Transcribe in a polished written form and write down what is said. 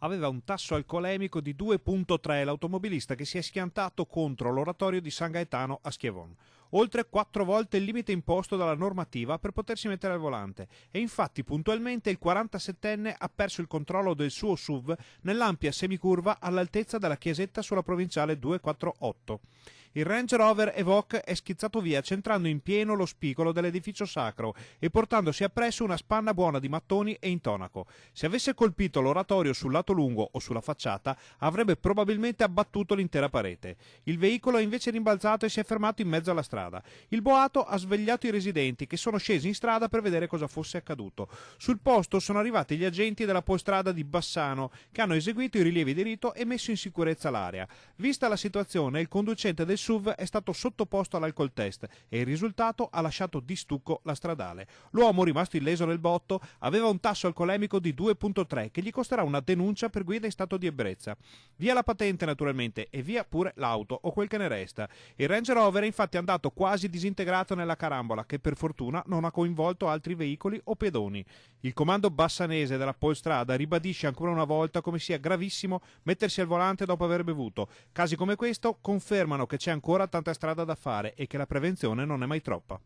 Aveva un tasso alcolemico di 2,3 l'automobilista che si è schiantato contro l'oratorio di San Gaetano a Schiavon. Oltre 4 volte il limite imposto dalla normativa per potersi mettere al volante. E infatti puntualmente il 47enne ha perso il controllo del suo SUV nell'ampia semicurva all'altezza della chiesetta sulla provinciale 248. Il Range Rover Evoque è schizzato via centrando in pieno lo spigolo dell'edificio sacro e portandosi appresso una spanna buona di mattoni e intonaco. Se avesse colpito l'oratorio sul lato lungo o sulla facciata avrebbe probabilmente abbattuto l'intera parete. Il veicolo è invece rimbalzato e si è fermato in mezzo alla strada. Il boato ha svegliato i residenti che sono scesi in strada per vedere cosa fosse accaduto. Sul posto sono arrivati gli agenti della postrada di Bassano che hanno eseguito i rilievi di rito e messo in sicurezza l'area. Vista la situazione, il conducente del SUV è stato sottoposto all'alcol test e il risultato ha lasciato di stucco la stradale. L'uomo, rimasto illeso nel botto, aveva un tasso alcolemico di 2,3 che gli costerà una denuncia per guida in stato di ebbrezza. Via la patente naturalmente e via pure l'auto o quel che ne resta. Il Range Rover è infatti andato quasi disintegrato nella carambola che per fortuna non ha coinvolto altri veicoli o pedoni. Il comando bassanese della Polstrada ribadisce ancora una volta come sia gravissimo mettersi al volante dopo aver bevuto. Casi come questo confermano che c'è ancora tanta strada da fare e che la prevenzione non è mai troppa.